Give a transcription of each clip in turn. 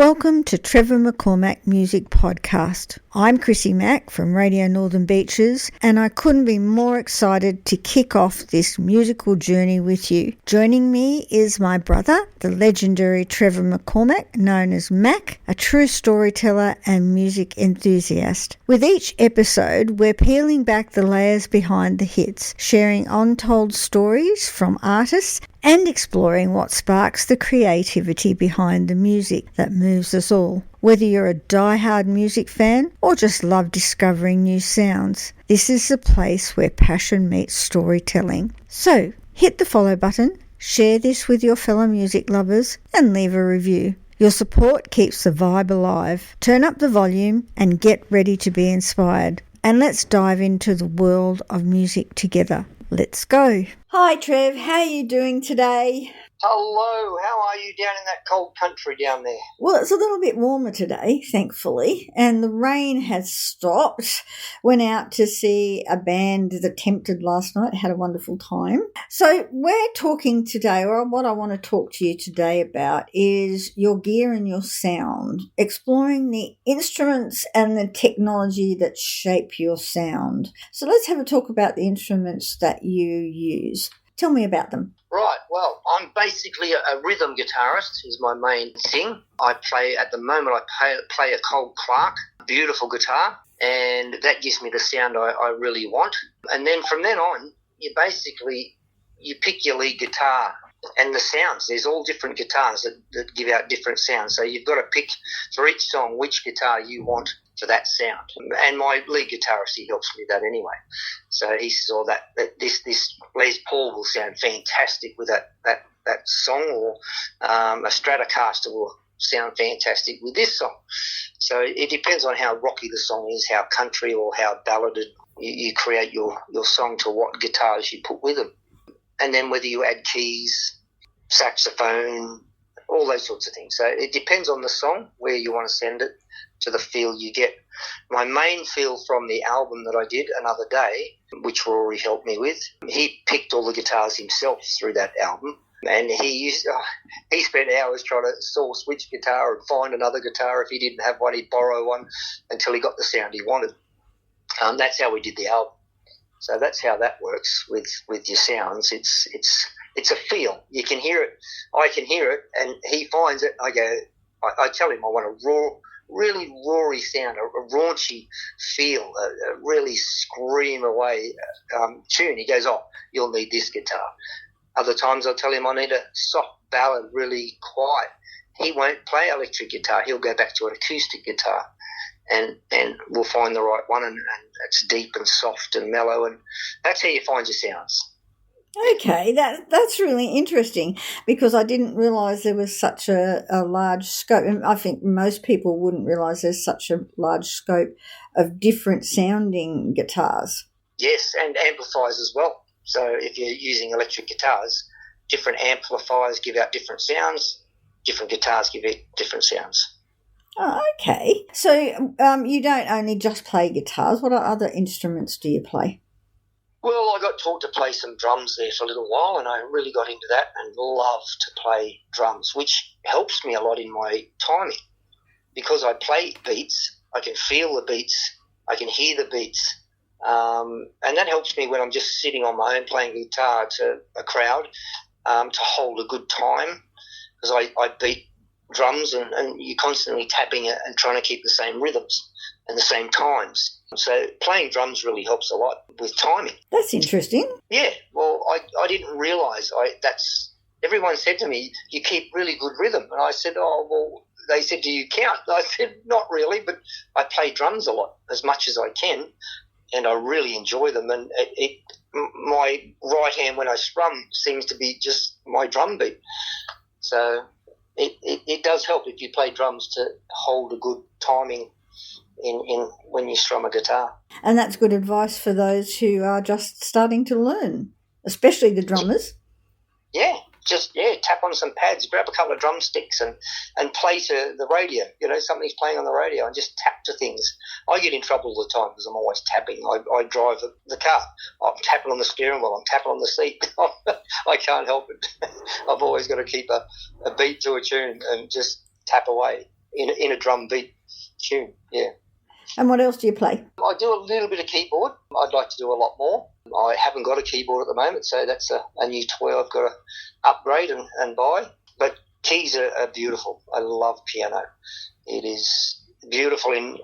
Welcome to Trevor McCormack Music Podcast. I'm Chrissy Mack from Radio Northern Beaches, and I couldn't be more excited to kick off this musical journey with you. Joining me is my brother, the legendary Trevor McCormack, known as Mack, a true storyteller and music enthusiast. With each episode, we're peeling back the layers behind the hits, sharing untold stories from artists and exploring what sparks the creativity behind the music that moves us all. Whether you're a die-hard music fan or just love discovering new sounds, this is the place where passion meets storytelling. So, hit the follow button, share this with your fellow music lovers, and leave a review. Your support keeps the vibe alive. Turn up the volume and get ready to be inspired. And let's dive into the world of music together. Let's go. Hi Trev, how are you doing today? Hello, how are you down in that cold country down there? Well, it's a little bit warmer today, thankfully, and the rain has stopped. Went out to see a band that Attempted last night, had a wonderful time. So we're talking today, or what I want to talk to you today about is your gear and your sound, exploring the instruments and the technology that shape your sound. So let's have a talk about the instruments that you use. Tell me about them. Right, well, I'm basically a rhythm guitarist is my main thing. I play, at the moment, I play a Cole Clark, beautiful guitar, and that gives me the sound I really want. And then from then on, you pick your lead guitar and the sounds. There's all different guitars that give out different sounds. So you've got to pick for each song which guitar you want for that sound. And my lead guitarist, he helps me with that anyway. So he says, this Les Paul will sound fantastic with that song, or a Stratocaster will sound fantastic with this song. So it depends on how rocky the song is, how country or how balladed you create your song to what guitars you put with them. And then whether you add keys, saxophone, all those sorts of things. So it depends on the song, where you want to send it, to the feel you get. My main feel from the album that I did, Another Day, which Rory helped me with, he picked all the guitars himself through that album. And he spent hours trying to source which guitar and find another guitar. If he didn't have one, he'd borrow one until he got the sound he wanted. That's how we did the album. So that's how that works with your sounds. It's a feel. You can hear it. I can hear it, and he finds it. I tell him I want a really roary sound, a raunchy feel, a really scream away tune. He goes, "Oh, you'll need this guitar." Other times I'll tell him I need a soft ballad, really quiet. He won't play electric guitar. He'll go back to an acoustic guitar. And we'll find the right one, and it's deep and soft and mellow, and that's how you find your sounds. Okay, that's really interesting, because I didn't realise there was such a large scope, and I think most people wouldn't realise there's such a large scope of different sounding guitars. Yes, and amplifiers as well. So if you're using electric guitars, different amplifiers give out different sounds, different guitars give out different sounds. Oh, okay. So you don't only just play guitars. What other instruments do you play? Well, I got taught to play some drums there for a little while, and I really got into that and love to play drums, which helps me a lot in my timing. Because I play beats, I can feel the beats, I can hear the beats, and that helps me when I'm just sitting on my own playing guitar to a crowd to hold a good time, because I beat drums and you're constantly tapping it and trying to keep the same rhythms and the same times. So playing drums really helps a lot with timing. That's interesting. Yeah, well, I didn't realise everyone said to me, you keep really good rhythm. And I said, oh, well, they said, do you count? I said, not really, but I play drums a lot, as much as I can, and I really enjoy them. And my right hand when I strum seems to be just my drum beat. So it does help if you play drums to hold a good timing in when you strum a guitar. And that's good advice for those who are just starting to learn, especially the drummers. Yeah, tap on some pads, grab a couple of drumsticks and play to the radio. You know, something's playing on the radio, and just tap to things. I get in trouble all the time because I'm always tapping. I drive the car. I'm tapping on the steering wheel. I'm tapping on the seat. I can't help it. I've always got to keep a beat to a tune and just tap away. in a drum beat tune. Yeah. And what else do you play? I do a little bit of keyboard. I'd like to do a lot more. I haven't got a keyboard at the moment, so that's a new toy I've got to upgrade and buy. But keys are beautiful. I love piano. It is beautiful in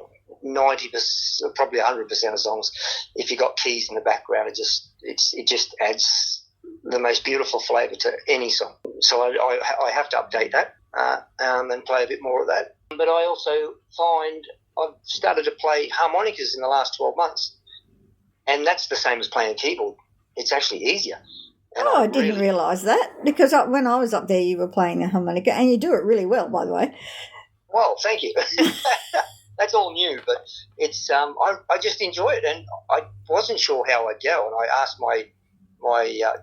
90%, probably 100% of songs. If you got keys in the background, it just adds the most beautiful flavour to any song. So I have to update that and play a bit more of that. But I also find I've started to play harmonicas in the last 12 months, and that's the same as playing a keyboard. It's actually easier. And I didn't realise that, because when I was up there you were playing the harmonica, and you do it really well, by the way. Well, thank you. That's all new, but it's I just enjoy it, and I wasn't sure how I'd go, and I asked my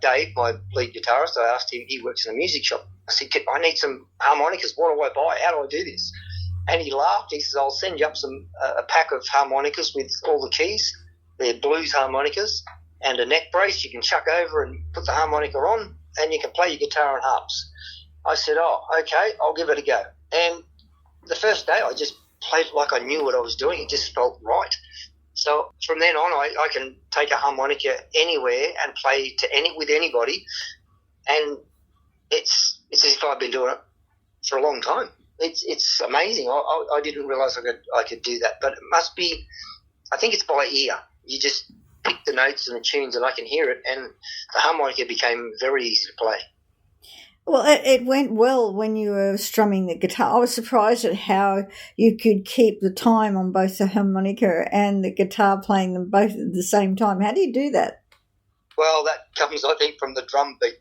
Dave, my lead guitarist, I asked him, he works in a music shop. I said, I need some harmonicas. What do I buy? How do I do this? And he laughed. He says, I'll send you up a pack of harmonicas with all the keys. They're blues harmonicas and a neck brace. You can chuck over and put the harmonica on, and you can play your guitar and harps. I said, oh, okay, I'll give it a go. And the first day I just played like I knew what I was doing. It just felt right. So from then on, I can take a harmonica anywhere and play with anybody, and it's as if I've been doing it for a long time. It's amazing. I didn't realise I could do that, but it must be. I think it's by ear. You just pick the notes and the tunes, and I can hear it. And the harmonica became very easy to play. Well, it went well when you were strumming the guitar. I was surprised at how you could keep the time on both the harmonica and the guitar, playing them both at the same time. How do you do that? Well, that comes, I think, from the drum beat.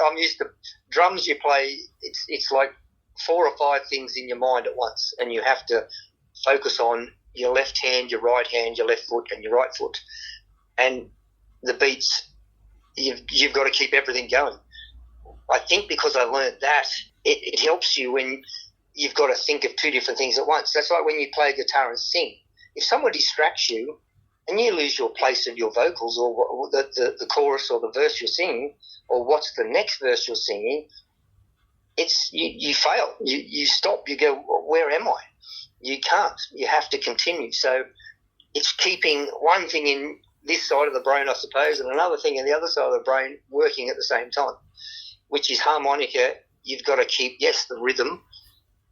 I'm used to drums. You play. It's like 4 or 5 things in your mind at once, and you have to focus on your left hand, your right hand, your left foot, and your right foot. And the beats, you've got to keep everything going. I think because I learned that, it helps you when you've got to think of 2 different things at once. That's like when you play guitar and sing. If someone distracts you and you lose your place of your vocals, or the chorus or the verse you're singing, or what's the next verse you're singing, you fail. You stop. You go, where am I? You can't. You have to continue. So it's keeping one thing in this side of the brain, I suppose, and another thing in the other side of the brain working at the same time, which is harmonica. You've got to keep, yes, the rhythm,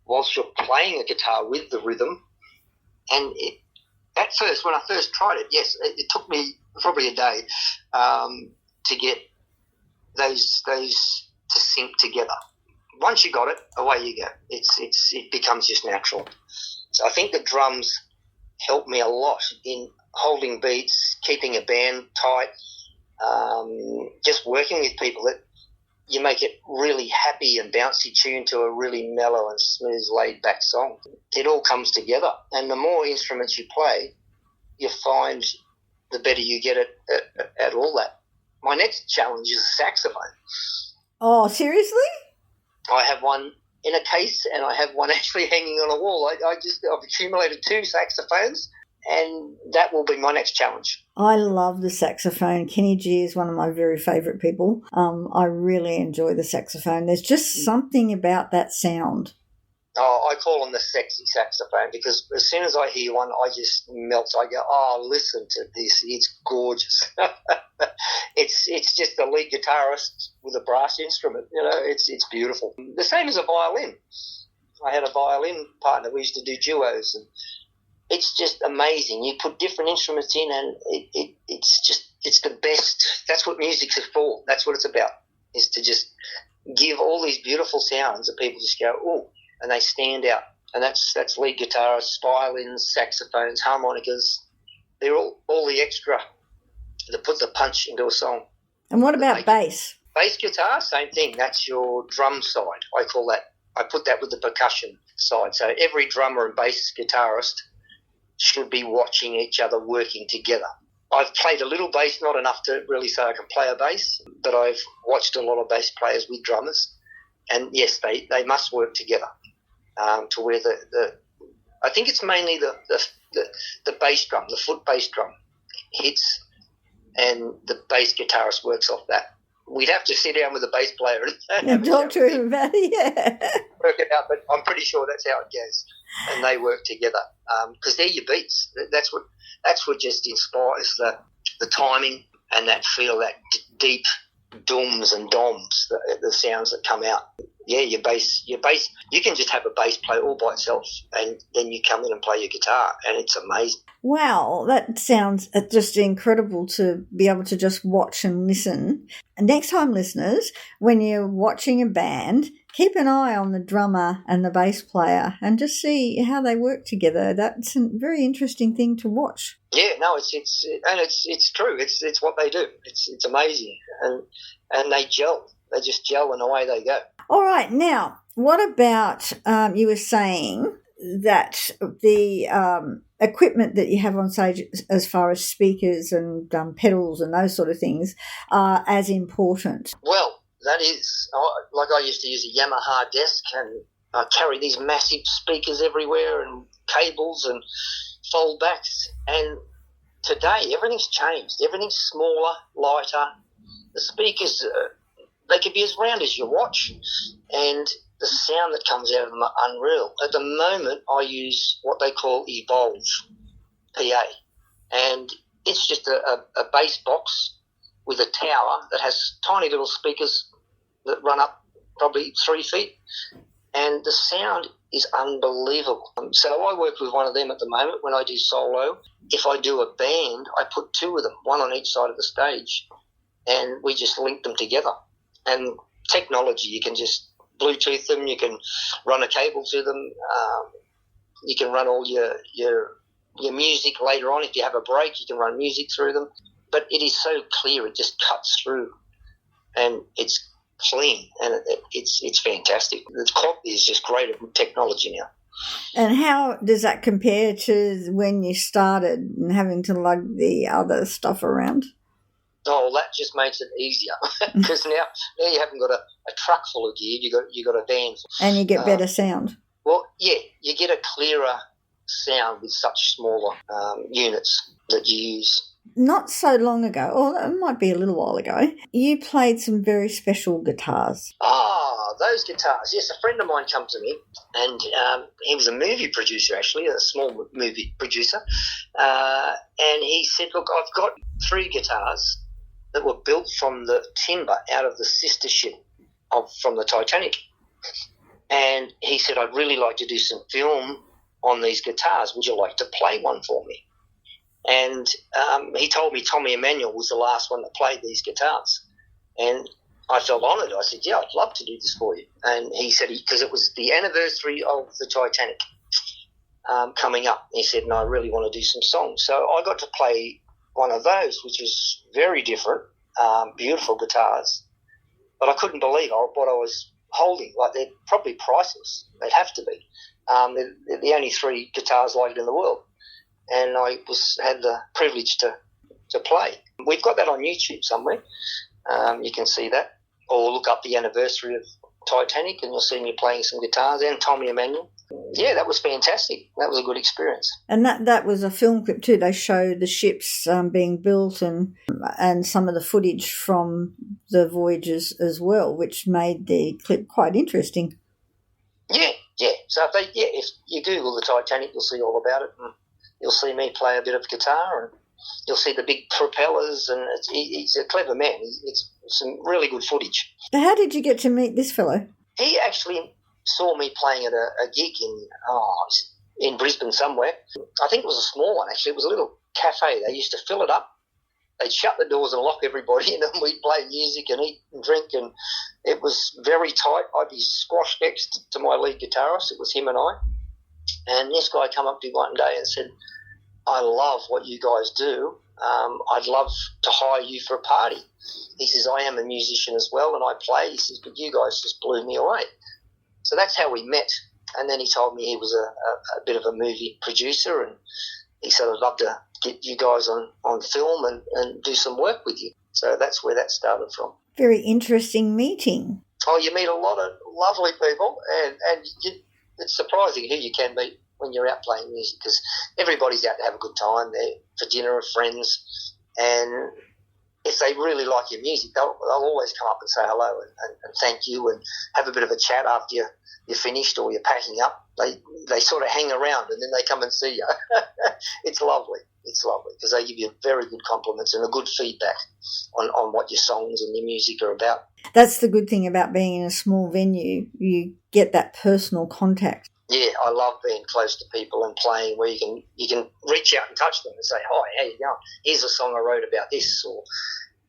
whilst you're playing the guitar with the rhythm. And at first, when I first tried it, yes, it took me probably a day to get those to sync together. Once you got it, away you go. It becomes just natural. So I think the drums helped me a lot in holding beats, keeping a band tight, just working with people that you make it really happy and bouncy tune to a really mellow and smooth, laid-back song. It all comes together. And the more instruments you play, you find the better you get at all that. My next challenge is a saxophone. Oh, seriously? I have one in a case, and I have one actually hanging on a wall. I've accumulated 2 saxophones, and that will be my next challenge. I love the saxophone. Kenny G is one of my very favourite people. I really enjoy the saxophone. There's just something about that sound. Oh, I call them the sexy saxophone, because as soon as I hear one, I just melt. I go, oh, listen to this. It's gorgeous. It's just a lead guitarist with a brass instrument. You know, it's beautiful. The same as a violin. I had a violin partner. We used to do duos, and it's just amazing. You put different instruments in, and it's the best. That's what music's for. That's what it's about, is to just give all these beautiful sounds that people just go, oh, and they stand out. And that's lead guitarists, violins, saxophones, harmonicas. They're all the extra that put the punch into a song. And what about bass? Bass guitar, same thing. That's your drum side. I call that. I put that with the percussion side. So every drummer and bass guitarist should be watching each other working together. I've played a little bass, not enough to really say I can play a bass, but I've watched a lot of bass players with drummers, and yes, they must work together to where I think it's mainly the bass drum, the foot bass drum hits, and the bass guitarist works off that we'd have to sit down with the bass player and talk to him about it, yeah. Work it out, but I'm pretty sure that's how it goes. And they work together because they're your beats. That's what just inspires the timing and that feel, that deep dooms and doms, the sounds that come out. Yeah, your bass. You can just have a bass play all by itself, and then you come in and play your guitar, and it's amazing. Wow, that sounds just incredible to be able to just watch and listen. And next time, listeners, when you're watching a band, keep an eye on the drummer and the bass player and just see how they work together. That's a very interesting thing to watch. Yeah, no, it's true. It's what they do. It's amazing, and they gel. They just gel and away they go. All right, now what about you were saying that the equipment that you have on stage, as far as speakers and pedals and those sort of things, are as important? Well, that is, like I used to use a Yamaha desk and I carry these massive speakers everywhere and cables and fold backs. And today everything's changed. Everything's smaller, lighter. The speakers, they could be as round as your watch, and the sound that comes out of them are unreal. At the moment, I use what they call Evolve PA, and it's just a bass box with a tower that has tiny little speakers that run up probably 3 feet, and the sound is unbelievable. So I work with one of them at the moment when I do solo. If I do a band, I put 2 of them, one on each side of the stage, and we just link them together. And technology, you can just Bluetooth them, you can run a cable to them, you can run all your music later on. If you have a break, you can run music through them. But it is so clear, it just cuts through, and it's clean, and it's fantastic. The quality is just great with technology now. And how does that compare to when you started and having to lug the other stuff around? Oh, that just makes it easier because now you haven't got a truck full of gear. You got a van, and you get better sound. Well, yeah, you get a clearer sound with such smaller units that you use. Not so long ago, or it might be a little while ago, you played some very special guitars. Ah, those guitars. Yes, a friend of mine come to me, and he was a movie producer, actually, a small movie producer, and he said, look, I've got 3 guitars that were built from the timber out of the sister ship from the Titanic. And he said, I'd really like to do some film on these guitars. Would you like to play one for me? And he told me Tommy Emmanuel was the last one that played these guitars. And I felt honoured. I said, yeah, I'd love to do this for you. And he said, because it was the anniversary of the Titanic coming up. He said, no, I really want to do some songs. So I got to play one of those, which is very different, beautiful guitars. But I couldn't believe what I was holding. Like, they're probably priceless. They'd have to be. They're the only 3 guitars like it in the world. And I had the privilege to play. We've got that on YouTube somewhere. You can see that. Or look up the anniversary of Titanic and you'll see me playing some guitars, and Tommy Emmanuel. Yeah, that was fantastic. That was a good experience. And that was a film clip too. They showed the ships being built and some of the footage from the voyages as well, which made the clip quite interesting. Yeah. So if you Google the Titanic, you'll see all about it. And you'll see me play a bit of guitar, and you'll see the big propellers. And he's a clever man. It's some really good footage. How did you get to meet this fellow? He actually saw me playing at a gig in Brisbane somewhere. I think it was a small one, actually. It was a little cafe. They used to fill it up. They'd shut the doors and lock everybody in, and we'd play music and eat and drink, and it was very tight. I'd be squashed next to my lead guitarist. It was him and I. And this guy come up to me one day and said, I love what you guys do. I'd love to hire you for a party. He says, I am a musician as well, and I play. He says, but you guys just blew me away. So that's how we met. And then he told me he was a bit of a movie producer, and he said, I'd love to get you guys on film and do some work with you. So that's where that started from. Very interesting meeting. Oh, you meet a lot of lovely people, and it's surprising who you can meet when you're out playing music, because everybody's out to have a good time. They're for dinner with friends, and if they really like your music, they'll always come up and say hello and thank you and have a bit of a chat after you're finished or you're packing up. They sort of hang around and then they come and see you. It's lovely. It's lovely because they give you very good compliments and a good feedback on what your songs and your music are about. That's the good thing about being in a small venue. You get that personal contact. Yeah, I love being close to people and playing where you can reach out and touch them and say, "Hi, how you going? Here's a song I wrote about this,"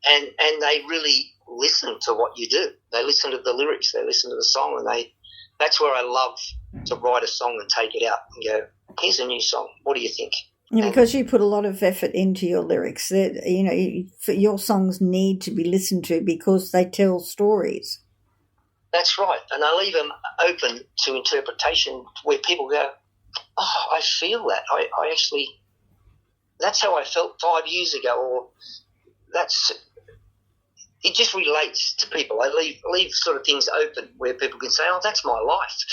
and they really listen to what you do. They listen to the lyrics, they listen to the song, and that's where I love to write a song and take it out and go, "Here's a new song. What do you think?" Yeah, because you put a lot of effort into your lyrics. That your songs need to be listened to because they tell stories. That's right, and I leave them open to interpretation where people go, "Oh, I feel that. I actually, that's how I felt 5 years ago," or it just relates to people. I leave sort of things open where people can say, "Oh, that's my life.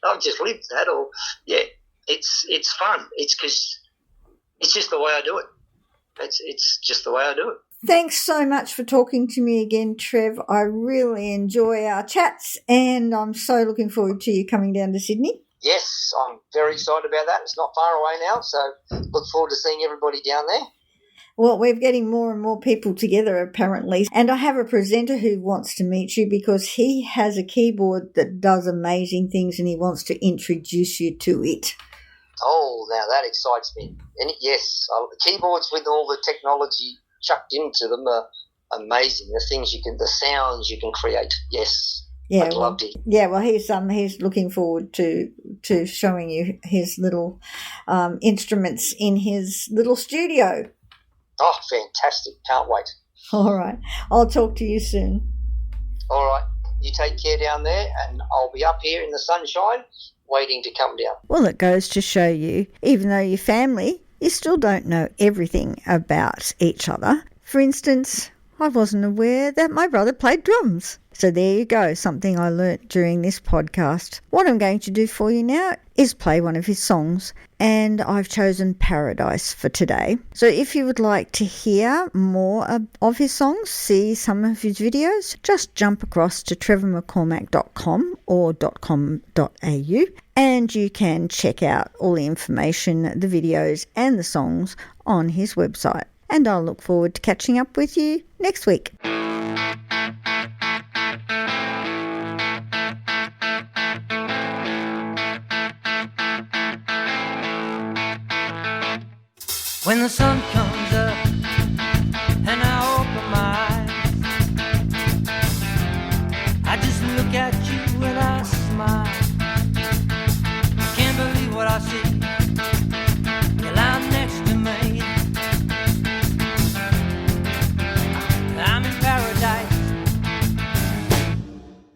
I've just lived that," or yeah, it's fun. It's because it's just the way I do it. It's just the way I do it. Thanks so much for talking to me again, Trev. I really enjoy our chats and I'm so looking forward to you coming down to Sydney. Yes, I'm very excited about that. It's not far away now, so look forward to seeing everybody down there. Well, we're getting more and more people together apparently, and I have a presenter who wants to meet you because he has a keyboard that does amazing things and he wants to introduce you to it. Oh, now that excites me. And yes, the keyboards with all the technology chucked into them are amazing. The sounds you can create. Yes, yeah, I'd love to. Yeah, well, he's looking forward to showing you his little instruments in his little studio. Oh, fantastic! Can't wait. All right, I'll talk to you soon. All right, you take care down there, and I'll be up here in the sunshine, waiting to come down. Well, it goes to show you, even though you're family, you still don't know everything about each other. For instance, I wasn't aware that my brother played drums. So there you go, something I learnt during this podcast. What I'm going to do for you now is play one of his songs, and I've chosen Paradise for today. So if you would like to hear more of his songs, see some of his videos, just jump across to trevormccormack.com or .com.au and you can check out all the information, the videos and the songs on his website. And I'll look forward to catching up with you next week. When the sun comes up and I open my eyes, I just look at you and I smile. Can't believe what I see. You're lying next to me. I'm in paradise.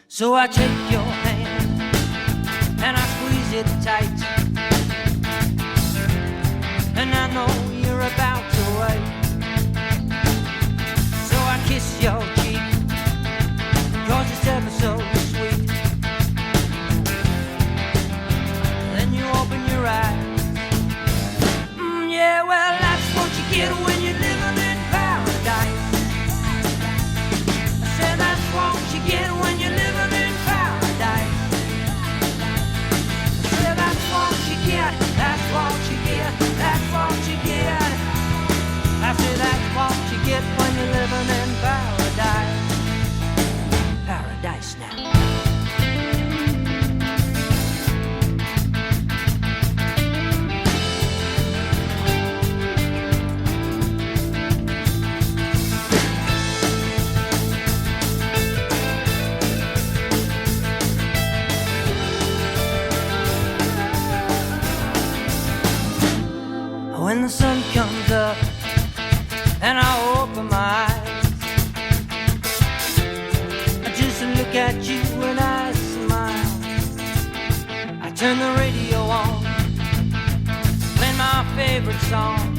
So I take your hand and I squeeze it tight. And I know you're about to wait. So I kiss your cheek, 'cause it's ever so sweet. Then you open your eyes. Yeah, well, that's what you get when you're living in paradise. I said that's what you get when you're living in paradise. I said that's what you get, that's what you get, that's what you get. I say that's what you get when you're living in paradise. Paradise now. When the sun comes up and I open my eyes, I just look at you and I smile. I turn the radio on, play my favorite song.